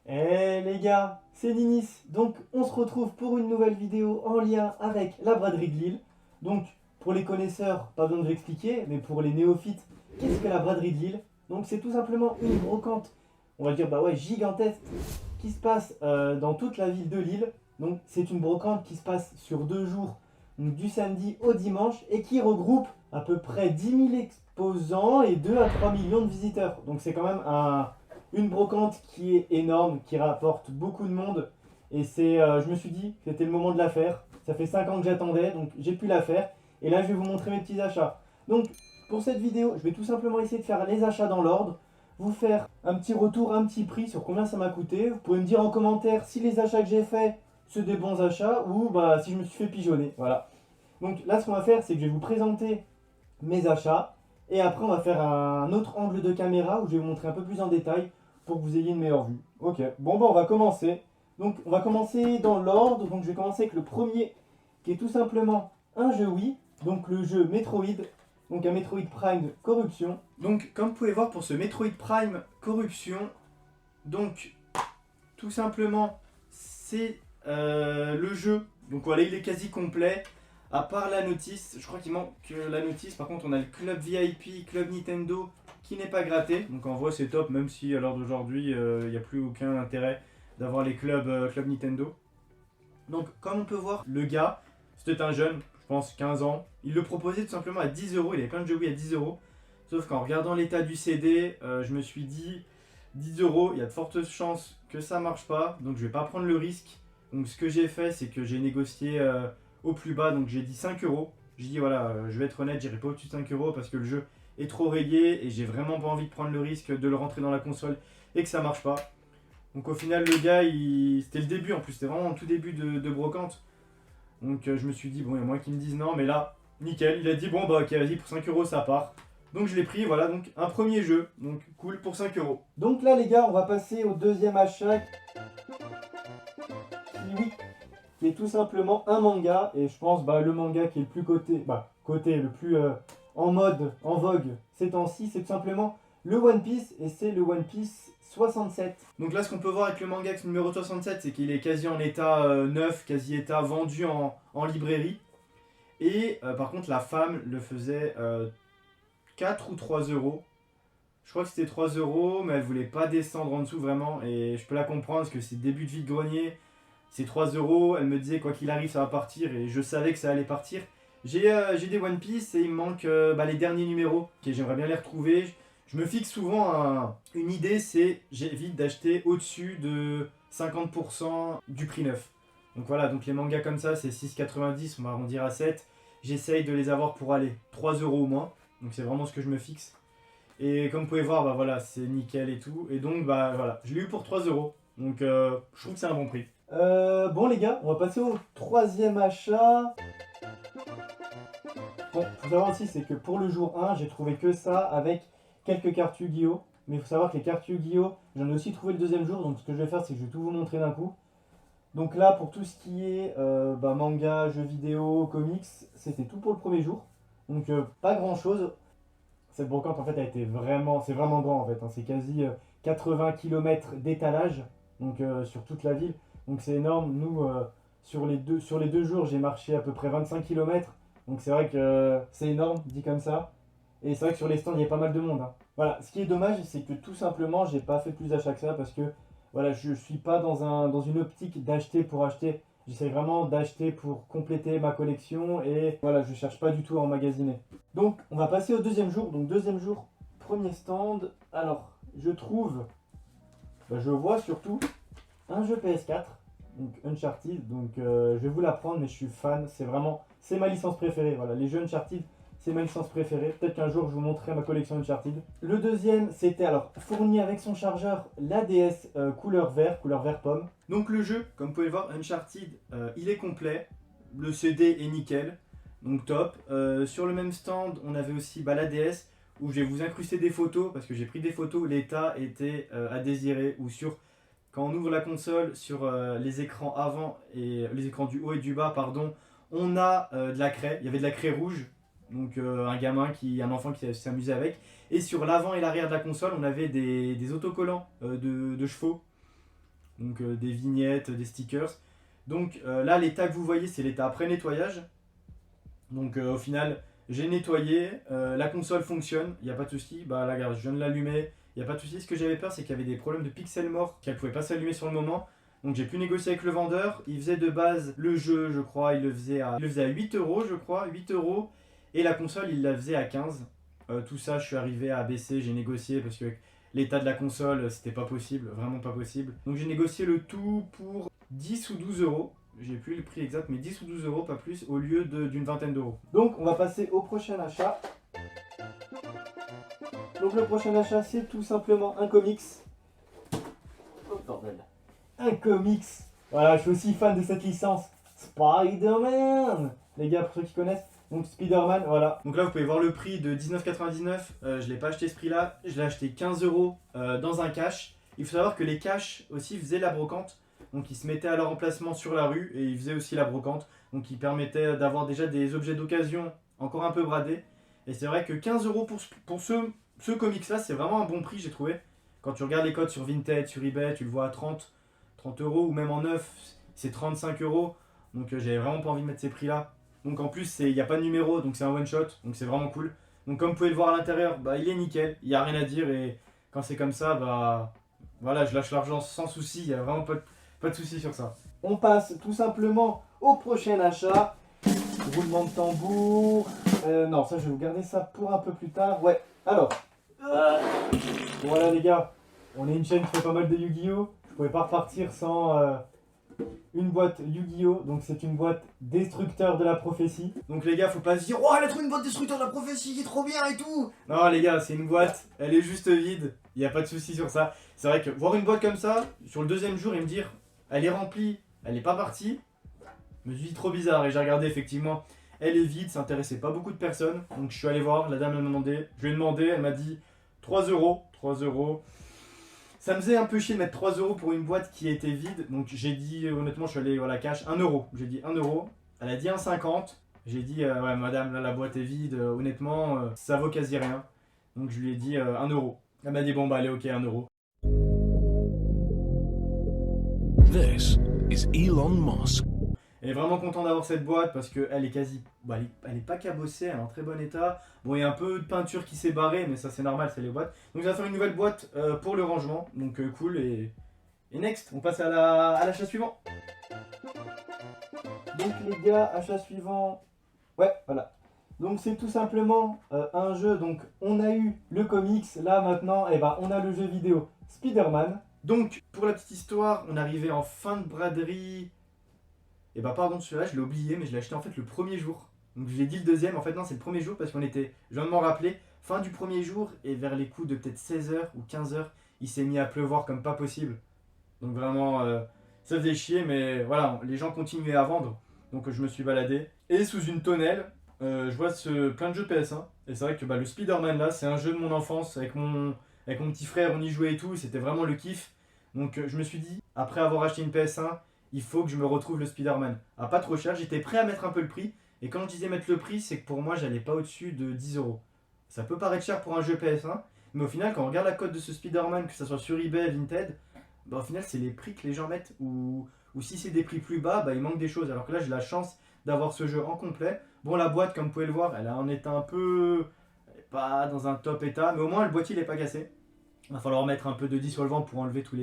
Eh les gars, c'est Ninis. Donc on se retrouve pour une nouvelle vidéo en lien avec la braderie de Lille. Donc pour les connaisseurs, pas besoin de l'expliquer, mais pour les néophytes, qu'est-ce que la braderie de Lille? Donc c'est tout simplement une brocante, on va dire bah ouais, gigantesque, qui se passe dans toute la ville de Lille. Donc c'est une brocante qui se passe sur 2 jours, donc du samedi au dimanche, et qui regroupe à peu près 10 000 exposants et 2 à 3 millions de visiteurs. Donc c'est quand même une brocante qui est énorme, qui rapporte beaucoup de monde. Et je me suis dit que c'était le moment de la faire. Ça fait 5 ans que j'attendais, donc j'ai pu la faire. Et là, je vais vous montrer mes petits achats. Donc, pour cette vidéo, je vais tout simplement essayer de faire les achats dans l'ordre. Vous faire un petit retour, un petit prix sur combien ça m'a coûté. Vous pouvez me dire en commentaire si les achats que j'ai faits, c'est des bons achats ou bah, si je me suis fait pigeonner. Voilà. Donc là, ce qu'on va faire, c'est que je vais vous présenter mes achats. Et après, on va faire un autre angle de caméra où je vais vous montrer un peu plus en détail pour que vous ayez une meilleure vue. Ok, bon bah on va commencer. Donc on va commencer dans l'ordre. Donc je vais commencer avec le premier qui est tout simplement un jeu Wii. Donc le jeu Metroid. Donc un Metroid Prime Corruption. Donc comme vous pouvez voir pour ce Metroid Prime Corruption, donc tout simplement c'est le jeu. Donc voilà, il est quasi complet. À part la notice, je crois qu'il manque la notice. Par contre, on a le club VIP, club Nintendo qui n'est pas gratté. Donc en vrai, c'est top, même si à l'heure d'aujourd'hui, il n'y a plus aucun intérêt d'avoir les clubs Nintendo. Donc, comme on peut voir, le gars, c'était un jeune, je pense 15 ans. Il le proposait tout simplement à 10 euros. Il avait plein de jeux Wii à 10 euros. Sauf qu'en regardant l'état du CD, je me suis dit 10 euros, il y a de fortes chances que ça marche pas. Donc, je vais pas prendre le risque. Donc, ce que j'ai fait, c'est que j'ai négocié au plus bas. Donc, j'ai dit 5 euros. J'ai dit voilà, je vais être honnête, j'irai pas au-dessus de 5 euros parce que le jeu est trop rayé et j'ai vraiment pas envie de prendre le risque de le rentrer dans la console et que ça marche pas. Donc au final, le gars, c'était le début en plus, c'était vraiment le tout début de brocante. Donc je me suis dit, bon, il y a moins qui me disent non, mais là, nickel. Il a dit, bon, bah ok, vas-y, pour 5 euros, ça part. Donc je l'ai pris, voilà, donc un premier jeu. Donc cool pour 5 euros. Donc là, les gars, on va passer au deuxième achat. Oui, qui est tout simplement un manga. Et je pense, bah, le manga qui est le plus le plus en mode, en vogue ces temps-ci, c'est tout simplement le One Piece. Et c'est le One Piece 67. Donc là, ce qu'on peut voir avec le manga numéro 67, c'est qu'il est quasi en état neuf, quasi état vendu en librairie. Et par contre, la femme le faisait 4 ou 3 euros. Je crois que c'était 3 euros, mais elle voulait pas descendre en dessous vraiment. Et je peux la comprendre parce que c'est début de vide-grenier. C'est 3 euros. Elle me disait quoi qu'il arrive, ça va partir. Et je savais que ça allait partir. J'ai des One Piece et il me manque les derniers numéros. J'aimerais bien les retrouver. Je me fixe souvent une idée, c'est j'évite d'acheter au-dessus de 50% du prix neuf. Donc voilà, donc les mangas comme ça, c'est 6,90, on va arrondir à 7. J'essaye de les avoir pour aller 3 euros au moins. Donc c'est vraiment ce que je me fixe. Et comme vous pouvez voir, bah voilà, c'est nickel et tout. Et donc bah voilà, je l'ai eu pour 3 euros. Donc je trouve que c'est un bon prix. Bon les gars, on va passer au troisième achat. Bon, faut savoir aussi, c'est que pour le jour 1, j'ai trouvé que ça avec quelques cartes Yu-Gi-Oh! Mais il faut savoir que les cartes Yu-Gi-Oh! J'en ai aussi trouvé le deuxième jour, donc ce que je vais faire, c'est que je vais tout vous montrer d'un coup. Donc là, pour tout ce qui est manga, jeux vidéo, comics, c'était tout pour le premier jour. Donc pas grand chose. Cette brocante en fait c'est vraiment grand en fait, hein. C'est quasi 80 km d'étalage, donc sur toute la ville. Donc c'est énorme. Nous, sur les 2 jours, j'ai marché à peu près 25 km. Donc c'est vrai que c'est énorme, dit comme ça. Et c'est vrai que sur les stands, il y a pas mal de monde, hein. Voilà, ce qui est dommage, c'est que tout simplement, j'ai pas fait plus d'achats que ça parce que voilà, je suis pas dans une optique d'acheter pour acheter. J'essaie vraiment d'acheter pour compléter ma collection et voilà, je cherche pas du tout à emmagasiner. Donc, on va passer au deuxième jour. Donc, deuxième jour, premier stand. Alors, je vois surtout un jeu PS4, donc Uncharted. Donc, je vais vous l'apprendre, mais je suis fan. C'est ma licence préférée. Voilà, les jeux Uncharted, c'est ma licence préférée. Peut-être qu'un jour, je vous montrerai ma collection Uncharted. Le deuxième, c'était alors fourni avec son chargeur l'ADS couleur vert pomme. Donc, le jeu, comme vous pouvez le voir, Uncharted, il est complet. Le CD est nickel. Donc top. Sur le même stand, on avait aussi l'ADS où je vais vous incruster des photos parce que j'ai pris des photos. L'état était à désirer. Ou quand on ouvre la console, sur les écrans avant et les écrans du haut et du bas, pardon, on a de la craie. Il y avait de la craie rouge. Donc un enfant qui s'est amusé avec. Et sur l'avant et l'arrière de la console, on avait des autocollants de chevaux. donc des vignettes, des stickers. Donc là, l'état que vous voyez, c'est l'état après nettoyage. Donc au final, j'ai nettoyé, la console fonctionne, il n'y a pas de souci. Bah là, regarde, je viens de l'allumer, il n'y a pas de souci. Ce que j'avais peur, c'est qu'il y avait des problèmes de pixels morts, qu'elle ne pouvait pas s'allumer sur le moment. Donc j'ai pu négocier avec le vendeur. Il faisait de base le jeu, je crois, il le faisait à 8 euros, je crois, 8 euros. Et la console, il la faisait à 15. Tout ça, je suis arrivé à baisser, j'ai négocié parce que l'état de la console, c'était pas possible, vraiment pas possible. Donc j'ai négocié le tout pour 10 ou 12 euros. J'ai plus le prix exact, mais 10 ou 12 euros, pas plus, au lieu d'une vingtaine d'euros. Donc on va passer au prochain achat. Donc le prochain achat, c'est tout simplement un comics. Oh bordel. Un comics. Voilà, je suis aussi fan de cette licence. Spider-Man. Les gars, pour ceux qui connaissent. Donc Spider-Man, voilà. Donc là, vous pouvez voir le prix de 19,99. Je l'ai pas acheté ce prix-là. Je l'ai acheté 15 euros dans un cash. Il faut savoir que les cash aussi faisaient la brocante. Donc ils se mettaient à leur emplacement sur la rue et ils faisaient aussi la brocante. Donc ils permettaient d'avoir déjà des objets d'occasion encore un peu bradés. Et c'est vrai que 15 euros pour ce comics-là, c'est vraiment un bon prix, j'ai trouvé. Quand tu regardes les codes sur Vinted, sur eBay, tu le vois à 30 euros ou même en neuf, c'est 35 euros. Donc j'avais vraiment pas envie de mettre ces prix-là. Donc en plus, il n'y a pas de numéro, donc c'est un one-shot, donc c'est vraiment cool. Donc comme vous pouvez le voir à l'intérieur, bah, il est nickel, il n'y a rien à dire. Et quand c'est comme ça, bah voilà, je lâche l'argent sans souci, il n'y a vraiment pas de souci sur ça. On passe tout simplement au prochain achat. Roulement de tambour. Non, ça je vais vous garder ça pour un peu plus tard. Ouais, alors. Voilà les gars, on est une chaîne qui fait pas mal de Yu-Gi-Oh! Je pouvais pas repartir sans une boîte Yu-Gi-Oh! Donc c'est une boîte destructeur de la prophétie. Donc les gars, faut pas se dire, oh elle a trouvé une boîte destructeur de la prophétie qui est trop bien et tout. Non les gars, c'est une boîte, elle est juste vide, il n'y a pas de souci sur ça. C'est vrai que voir une boîte comme ça, sur le deuxième jour et me dire, elle est remplie, elle n'est pas partie, je me suis dit trop bizarre. Et j'ai regardé effectivement, elle est vide, ça intéressait pas beaucoup de personnes. Donc je suis allé voir, la dame m'a demandé, je lui ai demandé, elle m'a dit 3 euros, 3 euros. Ça me faisait un peu chier de mettre 3 euros pour une boîte qui était vide. Donc j'ai dit, honnêtement, je suis allé à la cash, 1 euro. J'ai dit 1 euro. Elle a dit 1,50. J'ai dit, ouais, madame, là, la boîte est vide. Honnêtement, ça vaut quasi rien. Donc je lui ai dit 1 euro. Elle m'a dit, bon, bah, allez, ok, 1 euro. This is Elon Musk. Elle est vraiment content d'avoir cette boîte parce qu'elle est quasi. Bah, elle est pas cabossée, elle est en très bon état. Bon, il y a un peu de peinture qui s'est barrée, mais ça c'est normal, c'est les boîtes. Donc, ça va faire une nouvelle boîte pour le rangement. Donc, cool. Et next, on passe à l'achat suivant. Donc, les gars, achat suivant. Ouais, voilà. Donc, c'est tout simplement un jeu. Donc, on a eu le comics. Là, maintenant, et on a le jeu vidéo Spider-Man. Donc, pour la petite histoire, on arrivait en fin de braderie. Et bah pardon, celui-là, je l'ai oublié, mais je l'ai acheté en fait le premier jour. Donc je l'ai dit le deuxième, en fait non, c'est le premier jour parce qu'on était, je viens de m'en rappeler, fin du premier jour et vers les coups de peut-être 16h ou 15h, il s'est mis à pleuvoir comme pas possible. Donc vraiment, ça faisait chier, mais voilà, les gens continuaient à vendre. Donc je me suis baladé. Et sous une tonnelle, je vois plein de jeux PS1. Et c'est vrai que le Spider-Man là, c'est un jeu de mon enfance avec mon petit frère, on y jouait et tout, c'était vraiment le kiff. Donc je me suis dit, après avoir acheté une PS1, il faut que je me retrouve le Spider-Man. À pas trop cher, j'étais prêt à mettre un peu le prix. Et quand je disais mettre le prix, c'est que pour moi, j'allais pas au-dessus de 10 euros. Ça peut paraître cher pour un jeu PS1, mais au final, quand on regarde la cote de ce Spider-Man, que ce soit sur eBay, Vinted, au final, c'est les prix que les gens mettent. Ou si c'est des prix plus bas, il manque des choses. Alors que là, j'ai la chance d'avoir ce jeu en complet. Bon, la boîte, comme vous pouvez le voir, elle a un état un peu. Elle est pas dans un top état, mais au moins, le boîtier, il n'est pas cassé. Il va falloir mettre un peu de dissolvant pour enlever tous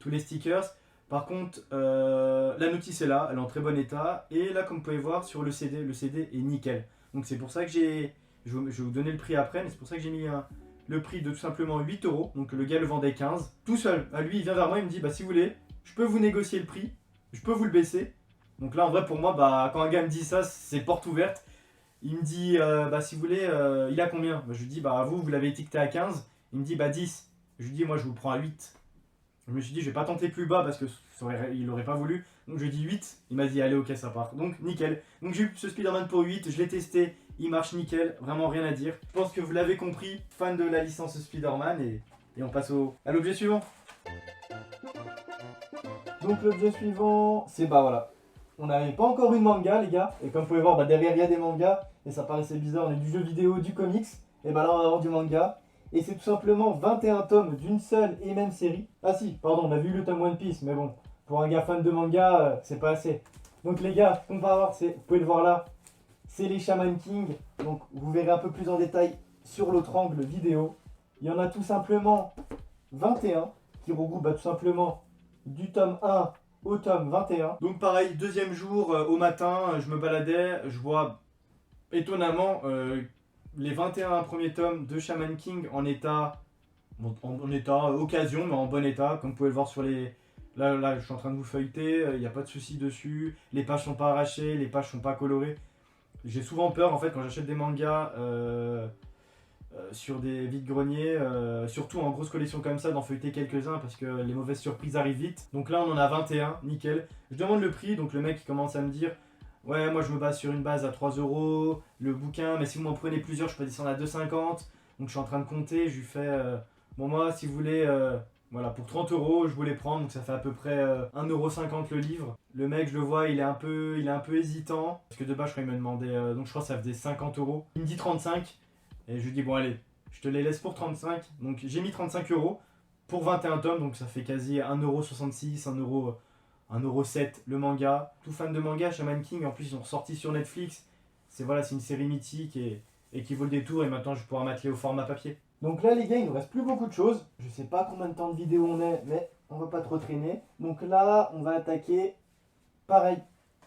les stickers. Par contre, la notice est là, elle est en très bon état. Et là, comme vous pouvez voir sur le CD est nickel. Donc c'est pour ça que je vais vous donner le prix après, mais c'est pour ça que j'ai mis le prix de tout simplement 8 euros. Donc le gars le vendait 15, tout seul. À lui, il vient vers moi, il me dit, si vous voulez, je peux vous négocier le prix, je peux vous le baisser. Donc là, en vrai, pour moi, quand un gars me dit ça, c'est porte ouverte. Il me dit, si vous voulez, il a combien? Je lui dis, vous l'avez étiqueté à 15. Il me dit, 10. Je lui dis, moi, je vous le prends à 8. Je me suis dit, je vais pas tenter plus bas parce que il aurait pas voulu. Donc je lui ai dit 8. Il m'a dit, allez, ok, ça part. Donc nickel. Donc j'ai eu ce Spider-Man pour 8. Je l'ai testé. Il marche nickel. Vraiment rien à dire. Je pense que vous l'avez compris. Fan de la licence Spider-Man. Et on passe à l'objet suivant. Donc l'objet suivant, c'est voilà. On n'avait pas encore eu de manga, les gars. Et comme vous pouvez voir, derrière il y a des mangas. Et ça paraissait bizarre. On a du jeu vidéo, du comics. Et là, on va avoir du manga. Et c'est tout simplement 21 tomes d'une seule et même série. Ah si, pardon, on a vu le tome One Piece, mais bon, pour un gars fan de manga, c'est pas assez. Donc les gars, ce qu'on va voir, vous pouvez le voir là, c'est les Shaman King. Donc vous verrez un peu plus en détail sur l'autre angle vidéo. Il y en a tout simplement 21 qui regroupent tout simplement du tome 1 au tome 21. Donc pareil, deuxième jour au matin, je me baladais, je vois étonnamment les 21 premiers tomes de Shaman King en état, en état occasion, mais en bon état, comme vous pouvez le voir sur les... Là, je suis en train de vous feuilleter, il n'y a pas de souci dessus, les pages sont pas arrachées, les pages sont pas colorées. J'ai souvent peur en fait quand j'achète des mangas sur des vides-greniers, surtout en grosse collection comme ça, d'en feuilleter quelques-uns parce que les mauvaises surprises arrivent vite. Donc là on en a 21, nickel. Je demande le prix, donc le mec il commence à me dire ouais, moi je me base sur une base à 3 euros, le bouquin, mais si vous m'en prenez plusieurs, je peux descendre à 2,50. Donc je suis en train de compter, je lui fais bon, moi si vous voulez, voilà, pour 30 euros, je voulais prendre, donc ça fait à peu près 1,50 € le livre. Le mec, je le vois, il est un peu hésitant, parce que de base, je crois qu'il me demandait, donc je crois que ça faisait 50 euros. Il me dit 35, et je lui dis bon, allez, je te les laisse pour 35. Donc j'ai mis 35 euros pour 21 tomes, donc ça fait quasi 1,66 €, 1,07 € le manga. Tout fan de manga, Shaman King, en plus ils ont ressorti sur Netflix. C'est voilà, c'est une série mythique et qui vaut le détour, et maintenant je vais pouvoir m'atteler au format papier. Donc là les gars, il ne reste plus beaucoup de choses. Je sais pas combien de temps de vidéo on est, mais on va pas trop traîner. Donc là, on va attaquer, pareil,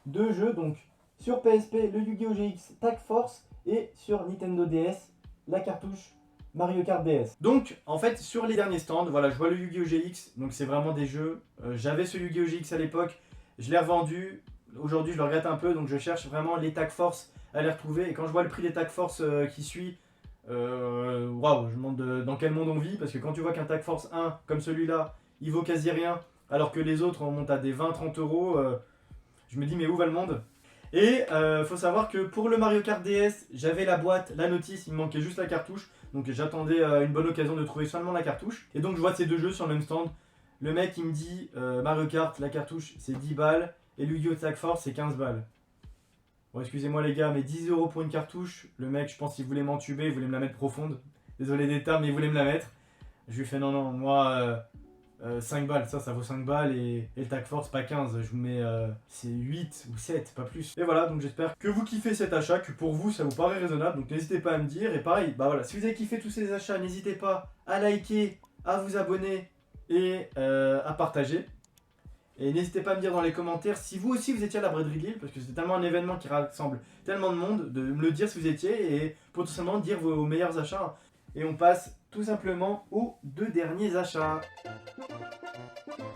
deux jeux. Donc sur PSP, le Yu-Gi-Oh! GX Tag Force, et sur Nintendo DS, la cartouche Mario Kart DS. Donc en fait, sur les derniers stands, voilà, je vois le Yu-Gi-Oh! GX. Donc c'est vraiment des jeux. J'avais ce Yu-Gi-Oh! GX à l'époque, je l'ai revendu. Aujourd'hui, je le regrette un peu, donc je cherche vraiment les Tag Force à les retrouver. Et quand je vois le prix des Tag Force qui suit, waouh, je me demande dans quel monde on vit, parce que quand tu vois qu'un Tag Force 1 comme celui-là, il vaut quasi rien, alors que les autres on monte à des 20-30 euros, je me dis mais où va le monde? Et faut savoir que pour le Mario Kart DS, j'avais la boîte, la notice, il me manquait juste la cartouche, donc j'attendais une bonne occasion de trouver seulement la cartouche. Et donc je vois ces deux jeux sur le même stand. Le mec il me dit Mario Kart, la cartouche c'est 10 balles, et le Yu-Gi-Oh! Tag Force c'est 15 balles. Bon, excusez-moi les gars, mais 10 € pour une cartouche, le mec, je pense qu'il voulait m'entuber, il voulait me la mettre profonde. Désolé des termes, mais il voulait me la mettre. Je lui fais non, non, moi, 5 balles, ça vaut 5 balles, et le Tag Force, pas 15, je vous mets, c'est 8 ou 7, pas plus. Et voilà, donc j'espère que vous kiffez cet achat, que pour vous, ça vous paraît raisonnable, donc n'hésitez pas à me dire. Et pareil, bah voilà, si vous avez kiffé tous ces achats, n'hésitez pas à liker, à vous abonner et à partager. Et n'hésitez pas à me dire dans les commentaires si vous aussi vous étiez à la braderie de Lille, parce que c'est tellement un événement qui rassemble tellement de monde, de me le dire si vous étiez, et potentiellement dire vos meilleurs achats. Et on passe tout simplement aux deux derniers achats.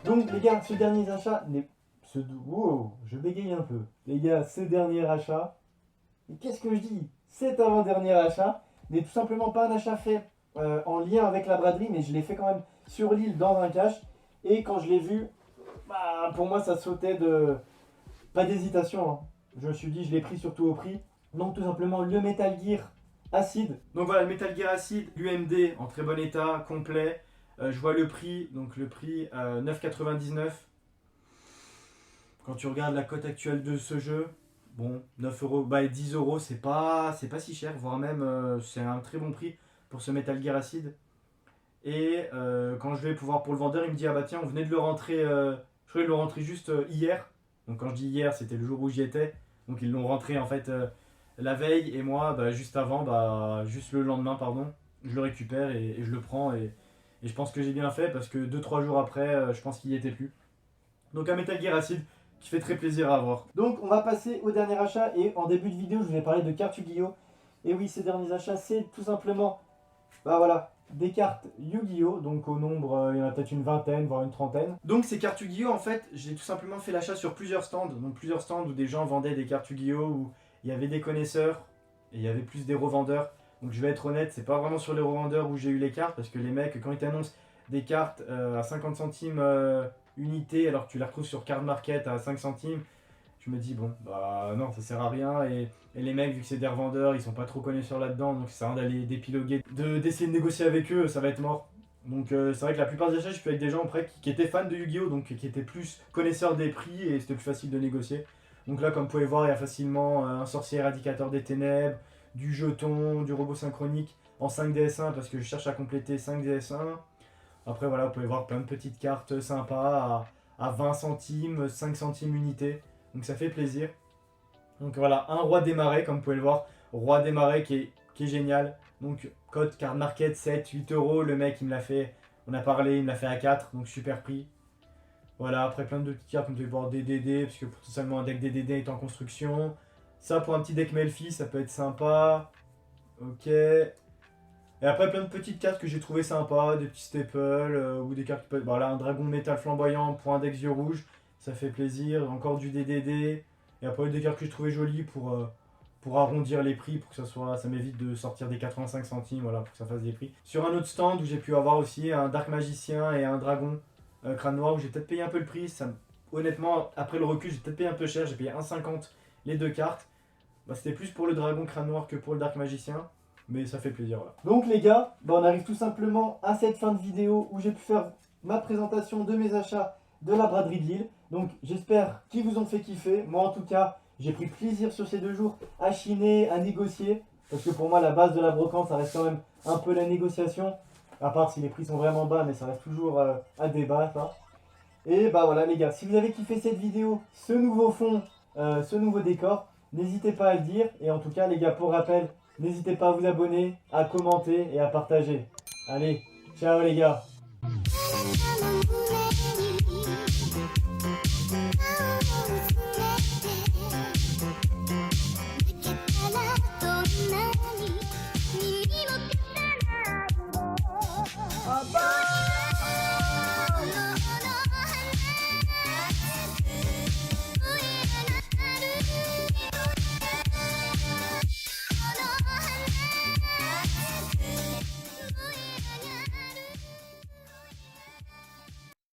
Donc les gars, ce dernier achat n'est... Wow, je bégaye un peu. Les gars, ce dernier achat, et qu'est-ce que je dis? Cet avant-dernier achat n'est tout simplement pas un achat fait en lien avec la braderie, mais je l'ai fait quand même sur l'île dans un cache. Et quand je l'ai vu, bah, pour moi ça sautait de... Pas d'hésitation, hein. Je me suis dit, je l'ai pris surtout au prix. Donc tout simplement le Metal Gear Acid. Donc voilà, le Metal Gear Acid, l'UMD en très bon état, complet. Je vois le prix, donc le prix 9,99. Quand tu regardes la cote actuelle de ce jeu, bon, 9 euros, bah 10 euros, c'est pas si cher, voire même c'est un très bon prix pour ce Metal Gear Acid. Et quand je vais pouvoir pour le vendeur, il me dit ah bah tiens, on venait de le rentrer, je crois de le rentrer juste hier. Donc quand je dis hier, c'était le jour où j'y étais. Donc ils l'ont rentré en fait la veille, et moi bah, juste avant, bah juste le lendemain pardon, je le récupère et je le prends, et je pense que j'ai bien fait parce que 2-3 jours après, je pense qu'il y était plus. Donc un Metal Gear Acid qui fait très plaisir à avoir. Donc on va passer au dernier achat, et en début de vidéo je vous ai parlé de cartes Yu-Gi-Oh! Et oui, ces derniers achats, c'est tout simplement, bah voilà, des cartes Yu-Gi-Oh! Donc au nombre, il y en a peut-être une vingtaine, voire une trentaine. Donc ces cartes Yu-Gi-Oh! En fait, j'ai tout simplement fait l'achat sur plusieurs stands. Donc plusieurs stands où des gens vendaient des cartes Yu-Gi-Oh! Où il y avait des connaisseurs et il y avait plus des revendeurs. Donc je vais être honnête, c'est pas vraiment sur les revendeurs où j'ai eu les cartes, parce que les mecs, quand ils t'annoncent des cartes à 50 centimes unité, alors que tu les retrouves sur Card Market à 5 centimes, je me dis bon, bah non, ça sert à rien. Et les mecs, vu que c'est des revendeurs, ils sont pas trop connaisseurs là-dedans, donc ça sert à rien d'aller d'épiloguer, d'essayer de négocier avec eux, ça va être mort. Donc c'est vrai que la plupart des achats, je suis avec des gens après qui étaient fans de Yu-Gi-Oh! Donc qui étaient plus connaisseurs des prix, et c'était plus facile de négocier. Donc là, comme vous pouvez voir, il y a facilement un sorcier éradicateur des ténèbres, du jeton, du robot synchronique, en 5DS1 parce que je cherche à compléter 5DS1. Après voilà, vous pouvez voir plein de petites cartes sympas à 20 centimes, 5 centimes unité. Donc ça fait plaisir. Donc voilà, un roi des marais, comme vous pouvez le voir. Roi des marais qui est génial. Donc code card market 7, 8 euros. Le mec il me l'a fait, on a parlé, il me l'a fait à 4, donc super prix. Voilà, après plein de petites cartes, comme vous pouvez voir DDD, parce que potentiellement un deck DDD est en construction. Ça pour un petit deck Melfi, ça peut être sympa. Ok. Et après plein de petites cartes que j'ai trouvé sympas, des petits staples ou des cartes qui peuvent être. Voilà, un dragon métal flamboyant pour un deck yeux rouge, ça fait plaisir. Encore du DDD. Et après des cartes que je trouvais jolies pour arrondir les prix, pour que ça m'évite de sortir des 85 centimes, voilà, pour que ça fasse des prix. Sur un autre stand où j'ai pu avoir aussi un Dark Magicien et un Dragon Crâne Noir, où j'ai peut-être payé un peu le prix. Honnêtement, après le recul, j'ai peut-être payé un peu cher, j'ai payé 1,50 les deux cartes. Bah, c'était plus pour le Dragon Crâne Noir que pour le Dark Magicien, mais ça fait plaisir, voilà. Donc les gars, bah, on arrive tout simplement à cette fin de vidéo où j'ai pu faire ma présentation de mes achats de la braderie de Lille. Donc j'espère qu'ils vous ont fait kiffer. Moi en tout cas, j'ai pris plaisir sur ces 2 jours à chiner, à négocier. Parce que pour moi, la base de la brocante, ça reste quand même un peu la négociation. À part si les prix sont vraiment bas, mais ça reste toujours à débattre, hein. Et bah voilà les gars, si vous avez kiffé cette vidéo, ce nouveau fond, ce nouveau décor, n'hésitez pas à le dire. Et en tout cas les gars, pour rappel, n'hésitez pas à vous abonner, à commenter et à partager. Allez, ciao les gars!